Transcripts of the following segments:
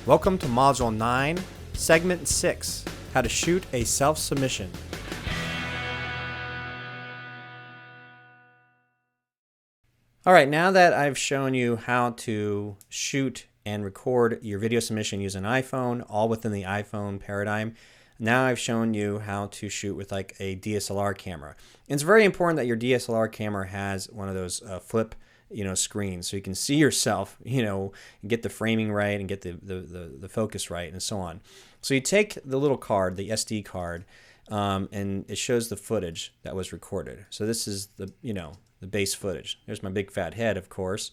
Welcome to Module 9, Segment 6, How to Shoot a Self-Submission. Alright, now that I've shown you how to shoot and record your video submission using an iPhone, all within the iPhone paradigm, now I've shown you how to shoot with like a DSLR camera. And it's very important that your DSLR camera has one of those flip screens, so you can see yourself, and get the framing right and get the focus right and so on. So you take the little card, the SD card, and it shows the footage that was recorded. So this is the base footage. There's my big fat head, of course,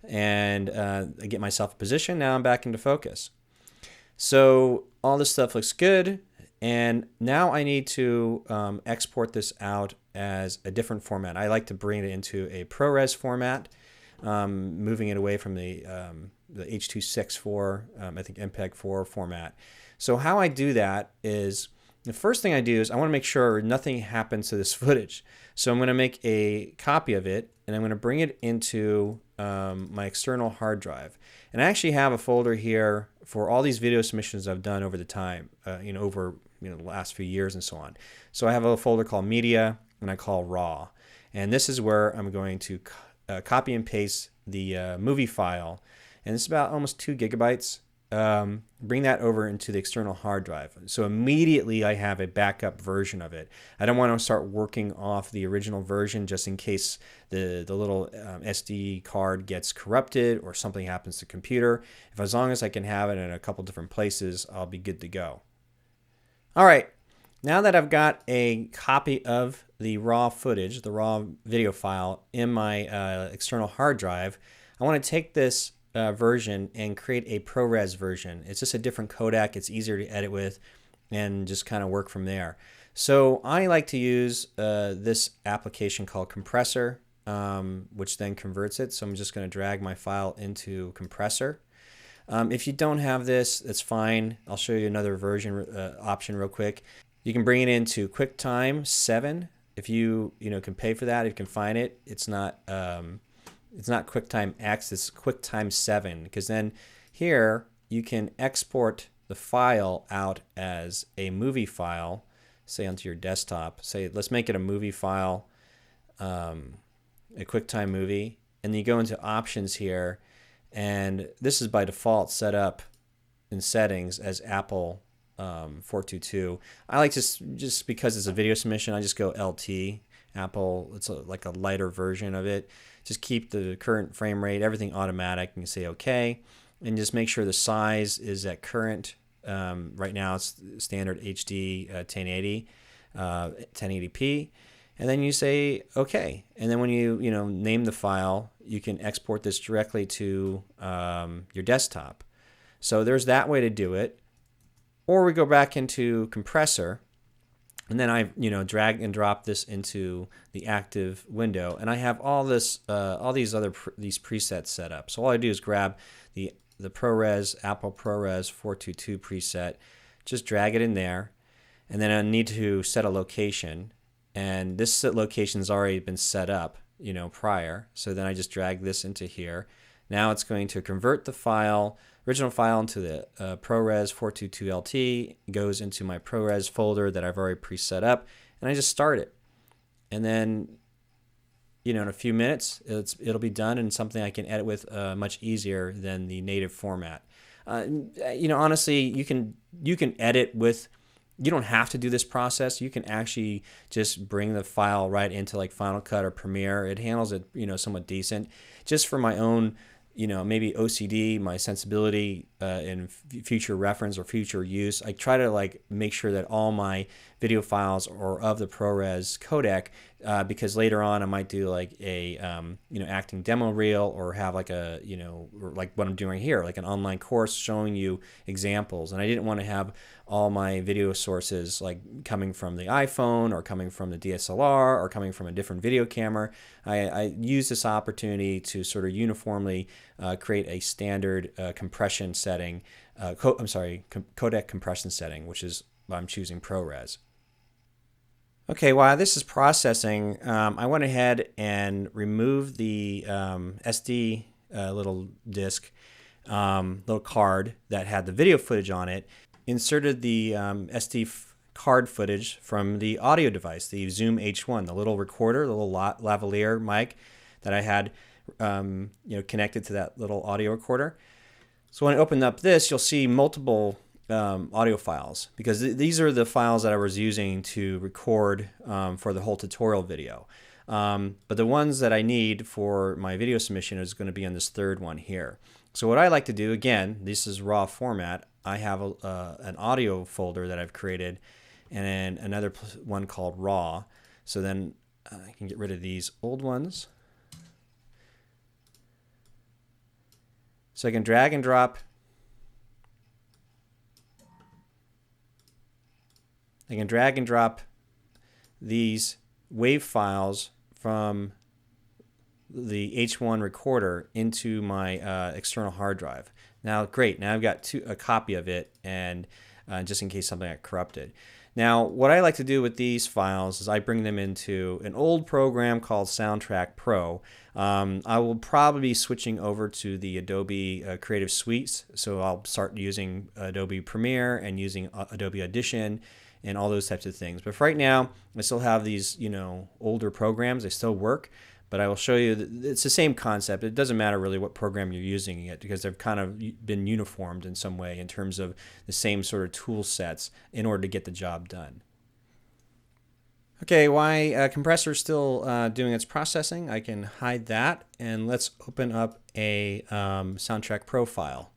and I get myself in position. Now I'm back into focus. So all this stuff looks good, and now I need to export this out as a different format. I like to bring it into a ProRes format, moving it away from the H.264, I think MPEG-4 format. So how I do that is, the first thing I do is I want to make sure nothing happens to this footage. So I'm going to make a copy of it, and I'm going to bring it into my external hard drive. And I actually have a folder here for all these video submissions I've done over the time, over the last few years and so on. So I have a folder called Media, and I call Raw. And this is where I'm going to copy and paste the movie file. And it's about almost 2 gigabytes. Bring that over into the external hard drive. So immediately I have a backup version of it. I don't want to start working off the original version just in case the little SD card gets corrupted or something happens to the computer. As long as I can have it in a couple different places, I'll be good to go. All right, now that I've got a copy of the raw footage, the raw video file in my external hard drive, I want to take this version and create a ProRes version. It's just a different codec. It's easier to edit with and just kind of work from there. So I like to use this application called Compressor, which then converts it. So I'm just going to drag my file into Compressor. If you don't have this, that's fine. I'll show you another version option real quick. You can bring it into QuickTime 7. If you can pay for that, if you can find it. It's not QuickTime X, it's QuickTime 7, because then here you can export the file out as a movie file, say onto your desktop. Say, let's make it a movie file, a QuickTime movie, and then you go into options here, and this is by default set up in settings as Apple 422. I like just because it's a video submission, I just go LT. Apple, it's like a lighter version of it. Just keep the current frame rate, everything automatic, and you say OK. And just make sure the size is at current. Right now it's standard HD 1080, 1080p. And then you say OK. And then when you name the file, you can export this directly to your desktop. So there's that way to do it. Or we go back into Compressor. And then I, drag and drop this into the active window, and I have all this, all these presets set up. So all I do is grab the ProRes, Apple ProRes 422 preset, just drag it in there, and then I need to set a location, and this location's already been set up, prior. So then I just drag this into here. Now it's going to convert the file, original file, into the ProRes 422 LT, goes into my ProRes folder that I've already preset up, and I just start it. And then, in a few minutes, it'll be done and something I can edit with much easier than the native format. Honestly, you can edit with. You don't have to do this process. You can actually just bring the file right into like Final Cut or Premiere. It handles it, somewhat decent. Just for my own, maybe OCD, my sensibility in future reference or future use, I try to make sure that all my video files are of the ProRes codec, because later on I might do like a acting demo reel, or have like a or like what I'm doing here, like an online course showing you examples, and I didn't want to have all my video sources like coming from the iPhone or coming from the DSLR or coming from a different video camera. I use this opportunity to sort of uniformly create a standard compression setting, codec compression setting, which is why I'm choosing ProRes. Okay, while this is processing, I went ahead and removed the SD little disk little card that had the video footage on it, inserted the SD card footage from the audio device, the Zoom H1, the little recorder, the little lavalier mic that I had connected to that little audio recorder. So when I open up this, you'll see multiple audio files, because these are the files that I was using to record for the whole tutorial video. But the ones that I need for my video submission is going to be on this third one here. So what I like to do, again, this is raw format. I have an audio folder that I've created, and then another one called raw. So then I can get rid of these old ones. So I can drag and drop. I can drag and drop these WAV files from the H1 recorder into my external hard drive. Now, great. Now I've got a copy of it, and just in case something got corrupted. Now, what I like to do with these files is I bring them into an old program called Soundtrack Pro. I will probably be switching over to the Adobe Creative Suites, so I'll start using Adobe Premiere and using Adobe Audition and all those types of things. But for right now, I still have these, older programs. They still work, but I will show you that it's the same concept. It doesn't matter really what program you're using it, because they've kind of been uniformed in some way in terms of the same sort of tool sets in order to get the job done. Okay, while compressor is still doing its processing, I can hide that, and let's open up a Soundtrack Pro file.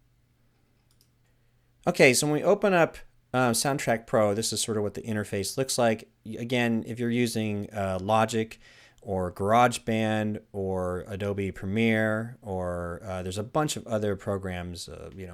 Okay, so when we open up Soundtrack Pro, this is sort of what the interface looks like. Again, if you're using Logic or GarageBand or Adobe Premiere, or there's a bunch of other programs,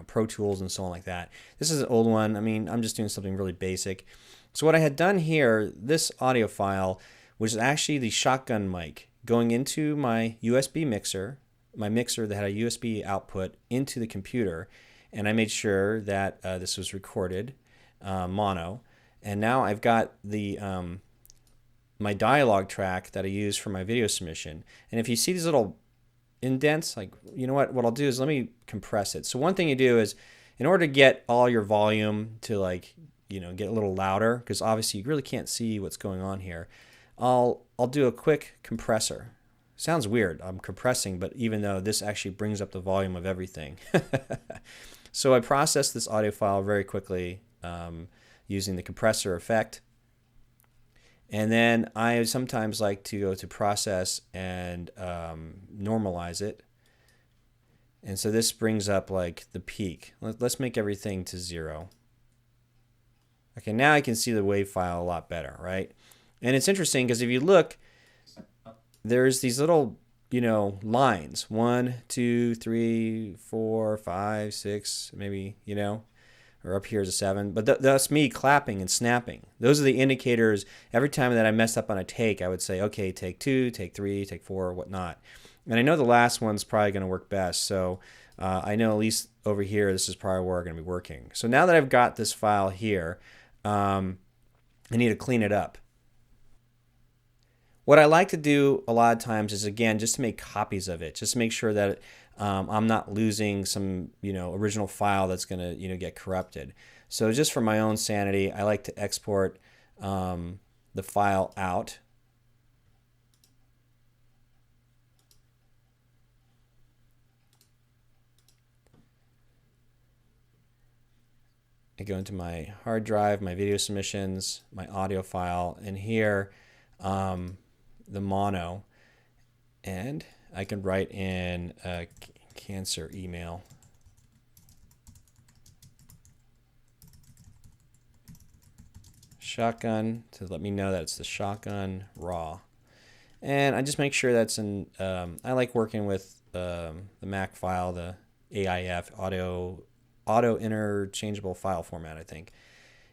Pro Tools and so on like that. This is an old one. I mean, I'm just doing something really basic. So what I had done here, this audio file was actually the shotgun mic going into my USB mixer, my mixer that had a USB output into the computer, and I made sure that this was recorded mono. And now I've got the my dialogue track that I use for my video submission. And if you see these little indents, what I'll do is let me compress it. So one thing you do is, in order to get all your volume to get a little louder, because obviously you really can't see what's going on here, I'll do a quick compressor. Sounds weird, I'm compressing, but even though this actually brings up the volume of everything. So I process this audio file very quickly using the compressor effect. And then I sometimes like to go to process and normalize it. And so this brings up the peak. Let's make everything to 0. Okay, now I can see the WAV file a lot better, right? And it's interesting because if you look, there's these little, lines. 1, 2, 3, 4, 5, 6, maybe, or up here is a 7. But that's me clapping and snapping. Those are the indicators. Every time that I messed up on a take, I would say, okay, take 2, take 3, take 4, whatnot. And I know the last one's probably going to work best. So I know at least over here, this is probably where we're going to be working. So now that I've got this file here, I need to clean it up. What I like to do a lot of times is, again, just to make copies of it, just to make sure that I'm not losing some, original file that's going to, get corrupted. So just for my own sanity, I like to export the file out. I go into my hard drive, my video submissions, my audio file, and here the mono, and I can write in a cancer email. Shotgun to let me know that it's the shotgun raw. And I just make sure that's in, I like working with the Mac file, the AIF, auto interchangeable file format, I think.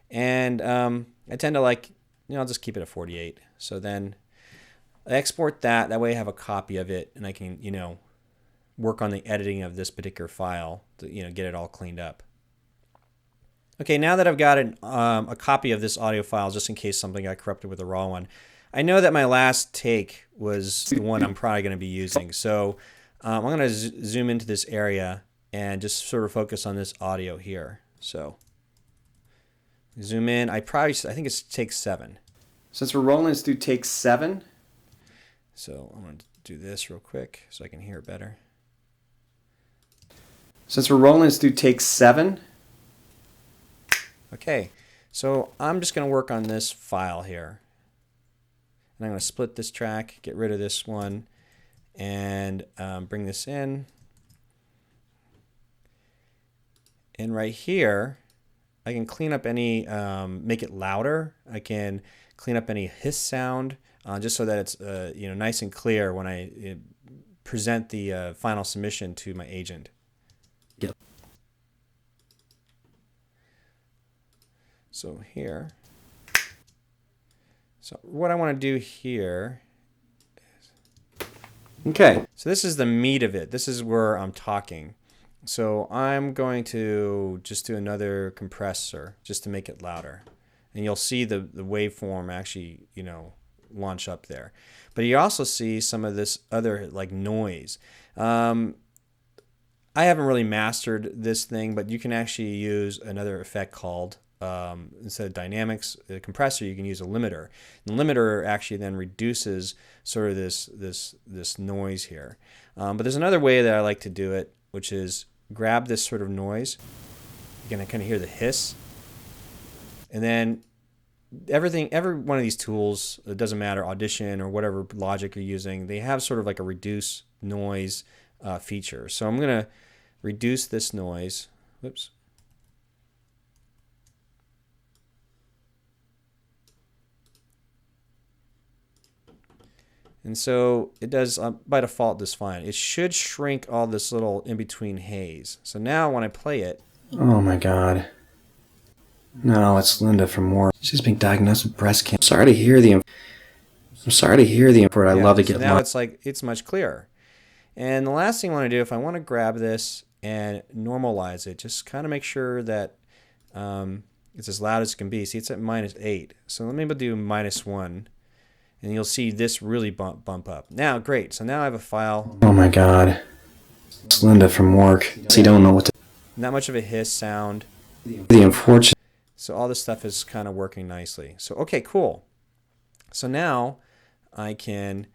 And I tend to I'll just keep it at 48. So then I export that. That way I have a copy of it, and I can, work on the editing of this particular file to, get it all cleaned up. Okay, now that I've got a copy of this audio file, just in case something got corrupted with the raw one, I know that my last take was the one I'm probably going to be using. So I'm going to zoom into this area and just sort of focus on this audio here. So zoom in. I think it's take 7. Since we're rolling, let's do take 7. So I'm going to do this real quick so I can hear it better. Since we're rolling, let's do take 7. Okay, so I'm just going to work on this file here. And I'm going to split this track, get rid of this one, and bring this in. And right here, I can clean up any, make it louder. I can clean up any hiss sound, just so that it's nice and clear when I present the final submission to my agent. Yep. So here, so what I want to do here is, okay, so this is the meat of it. This is where I'm talking. So I'm going to just do another compressor just to make it louder. And you'll see the waveform actually, launch up there. But you also see some of this other like noise. I haven't really mastered this thing, but you can actually use another effect called, instead of dynamics, a compressor, you can use a limiter. The limiter actually then reduces sort of this noise here. But there's another way that I like to do it, which is grab this sort of noise. You're going to kind of hear the hiss. And then every one of these tools, it doesn't matter, Audition or whatever Logic you're using, they have sort of like a reduce noise feature. So I'm going to reduce this noise. Whoops. And so it does, by default, this fine. It should shrink all this little in-between haze. So now when I play it... Oh my God. No, it's Linda from War. She's been diagnosed with breast cancer. I'm sorry to hear the... I love to get... So now it's like, it's much clearer. And the last thing I want to do, if I want to grab this and normalize it, just kind of make sure that it's as loud as it can be. See, it's at -8. So let me do -1. And you'll see this really bump up. Now, great. So now I have a file. Oh my God. It's Linda from work. So you don't know what to... Not much of a hiss sound. The unfortunate... So all this stuff is kind of working nicely. So, okay, cool. So now I can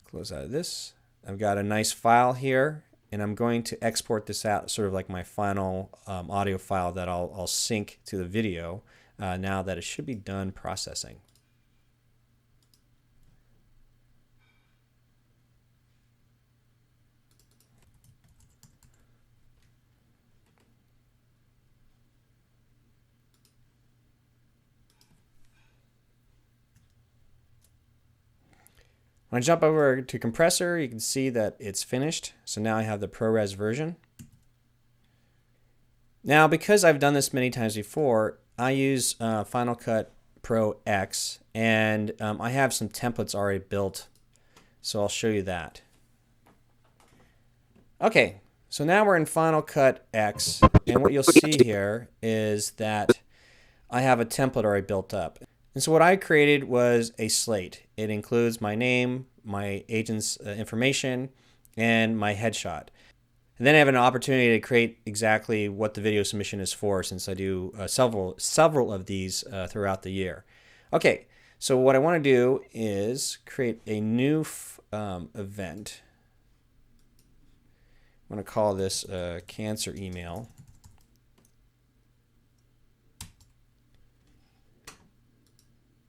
close out of this. I've got a nice file here, and I'm going to export this out, sort of like my final audio file that I'll sync to the video now that it should be done processing. When I jump over to compressor, you can see that it's finished. So now I have the ProRes version. Now, because I've done this many times before, I use Final Cut Pro X, and I have some templates already built. So I'll show you that. Okay, so now we're in Final Cut X, and what you'll see here is that I have a template already built up. And so what I created was a slate. It includes my name, my agent's information, and my headshot. And then I have an opportunity to create exactly what the video submission is for, since I do several of these throughout the year. Okay, so what I want to do is create a new event. I'm going to call this cancer email.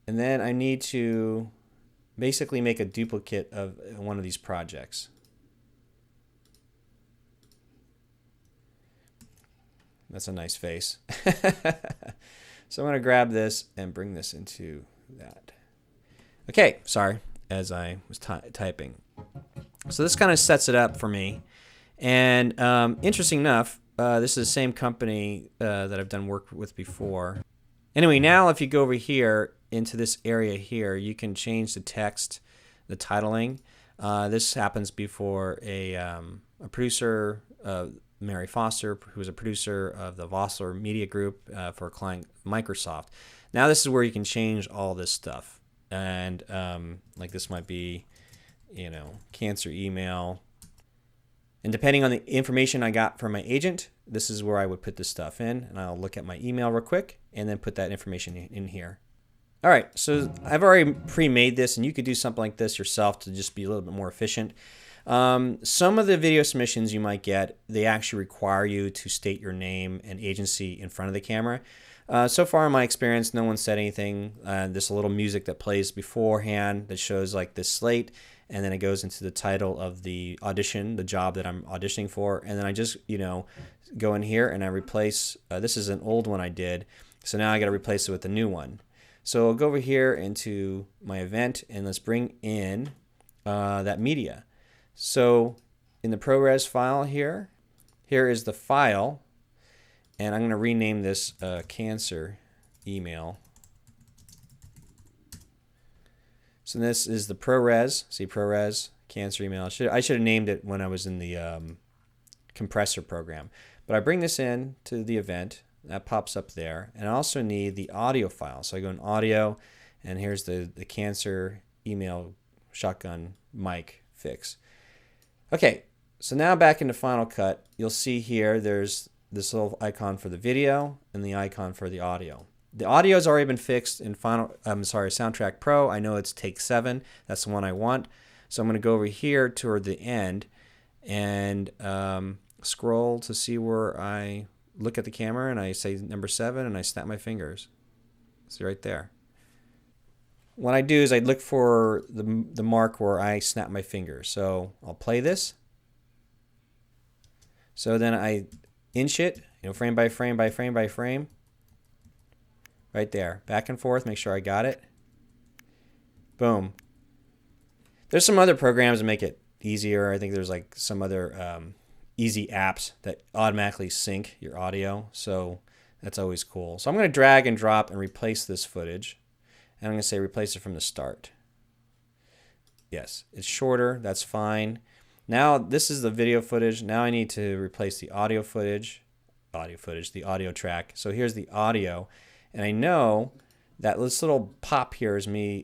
And then I need to basically make a duplicate of one of these projects. That's a nice face. So I'm going to grab this and bring this into that. Okay, sorry, as I was typing. So this kind of sets it up for me. And interesting enough, this is the same company that I've done work with before. Anyway, now if you go over here into this area here, you can change the text, the titling. This happens before a producer, Mary Foster, who is a producer of the Vossler Media Group for a client Microsoft. Now this is where you can change all this stuff. And like this might be, cancer email. And depending on the information I got from my agent, this is where I would put this stuff in. And I'll look at my email real quick and then put that information in here. All right, so I've already pre-made this, and you could do something like this yourself to just be a little bit more efficient. Some of the video submissions you might get, they actually require you to state your name and agency in front of the camera. So far in my experience, no one said anything. There's a little music that plays beforehand that shows like this slate, and then it goes into the title of the audition, the job that I'm auditioning for, and then I just, go in here and I replace, this is an old one I did, so now I got to replace it with a new one. So I'll go over here into my event, and let's bring in that media. So in the ProRes file here is the file, and I'm going to rename this cancer email. So this is the ProRes. See, ProRes cancer email. I should have named it when I was in the compressor program. But I bring this in to the event. That pops up there. And I also need the audio file. So I go in audio, and here's the cancer email shotgun mic fix. Okay, so now back into Final Cut, you'll see here there's this little icon for the video and the icon for the audio. The audio has already been fixed in Soundtrack Pro. I know it's take 7. That's the one I want. So I'm going to go over here toward the end and scroll to see where I look at the camera and I say number 7 and I snap my fingers. See right there. What I do is I look for the mark where I snap my fingers. So I'll play this. So then I inch it, frame by frame by frame by frame. Right there. Back and forth, make sure I got it. Boom. There's some other programs that make it easier. I think there's like some other easy apps that automatically sync your audio. So that's always cool. So I'm going to drag and drop and replace this footage. And I'm going to say replace it from the start. Yes, it's shorter. That's fine. Now this is the video footage. Now I need to replace the audio footage, the audio track. So here's the audio. And I know that this little pop here is me,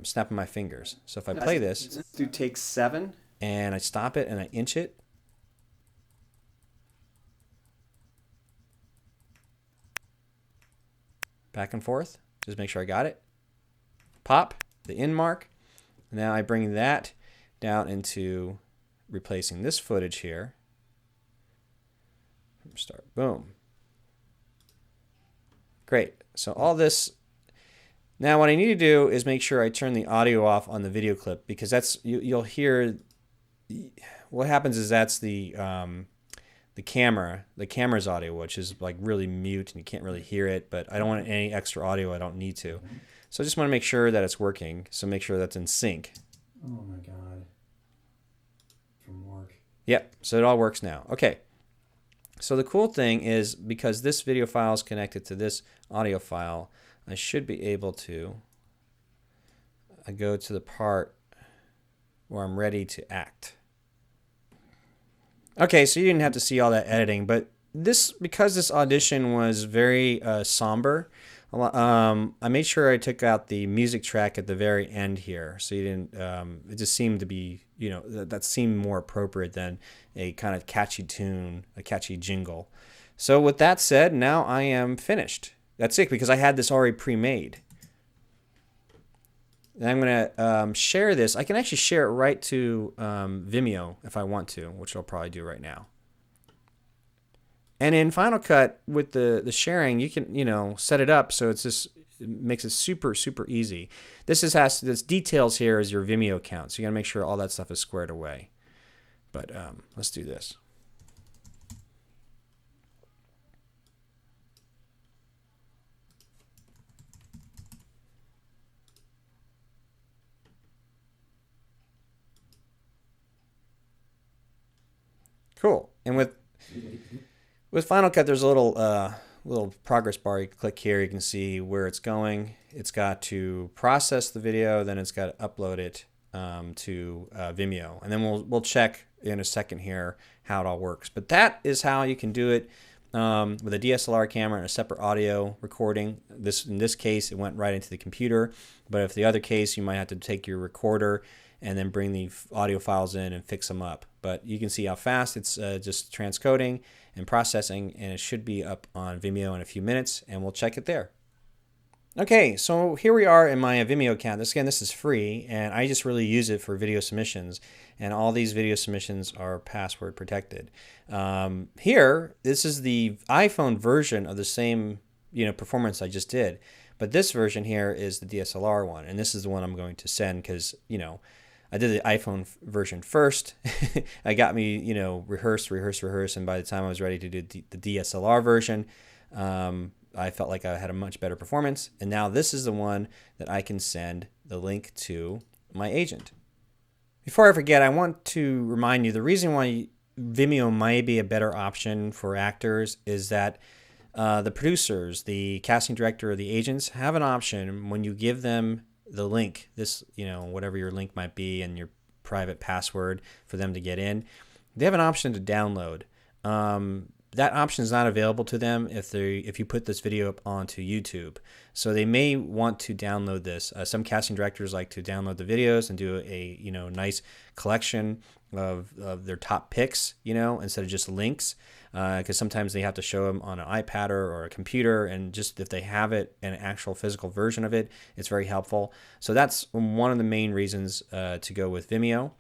snapping my fingers. So if I play this, do take 7, and I stop it and I inch it, back and forth, just make sure I got it. Pop the in mark. Now I bring that down into replacing this footage here. Start. Boom. Great. So all this. Now what I need to do is make sure I turn the audio off on the video clip, because that's you'll hear. What happens is that's the camera's audio, which is like really mute and you can't really hear it. But I don't want any extra audio. I don't need to. So I just want to make sure that it's working. So make sure that's in sync. Oh my God. From work. Yep. So it all works now. Okay. So the cool thing is, because this video file is connected to this audio file, I should be able to go to the part where I'm ready to act. Okay, so you didn't have to see all that editing, but because this audition was very somber, I made sure I took out the music track at the very end here, so you didn't. It just seemed to be, that seemed more appropriate than a kind of catchy tune, a catchy jingle. So with that said, now I am finished. That's it, because I had this already pre-made. And I'm going to share this. I can actually share it right to Vimeo if I want to, which I'll probably do right now. And in Final Cut, with the sharing, you can set it up so it makes it super, super easy. This details here is your Vimeo account, so you got to make sure all that stuff is squared away. But let's do this. Cool. And with Final Cut, there's a little progress bar. You click here, you can see where it's going. It's got to process the video, then it's got to upload it to Vimeo, and then we'll check in a second here how it all works. But that is how you can do it with a DSLR camera and a separate audio recording. In this case, it went right into the computer. But if the other case, you might have to take your recorder and then bring the audio files in and fix them up. but you can see how fast it's just transcoding and processing, and it should be up on Vimeo in a few minutes, and we'll check it there. Okay, so here we are in my Vimeo account. This is free, and I just really use it for video submissions, and all these video submissions are password protected. Here, this is the iPhone version of the same performance I just did, but this version here is the DSLR one, and this is the one I'm going to send because I did the iPhone version first. I got me rehearse, and by the time I was ready to do the DSLR version, I felt like I had a much better performance, and now this is the one that I can send the link to my agent. Before I forget, I want to remind you the reason why Vimeo may be a better option for actors is that the producers, the casting director, or the agents have an option when you give them the link, this whatever your link might be and your private password for them to get in, they have an option to download. That option is not available to them if you put this video up onto YouTube. So they may want to download this. Some casting directors like to download the videos and do a nice collection of their top picks, instead of just links, because sometimes they have to show them on an iPad or a computer, and just if they have it, an actual physical version of it, it's very helpful. So that's one of the main reasons to go with Vimeo.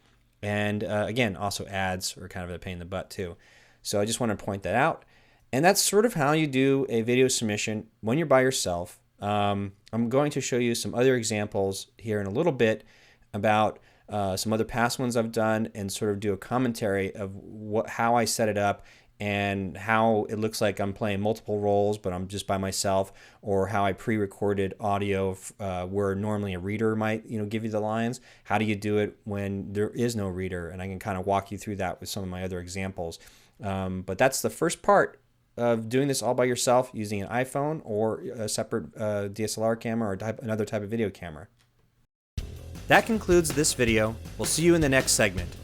And again, also ads are kind of a pain in the butt too. So I just want to point that out. And that's sort of how you do a video submission when you're by yourself. I'm going to show you some other examples here in a little bit about some other past ones I've done, and sort of do a commentary of how I set it up and how it looks like I'm playing multiple roles, but I'm just by myself, or how I pre-recorded audio where normally a reader might give you the lines. How do you do it when there is no reader? And I can kind of walk you through that with some of my other examples. But that's the first part of doing this all by yourself using an iPhone or a separate DSLR camera or another type of video camera. That concludes this video. We'll see you in the next segment.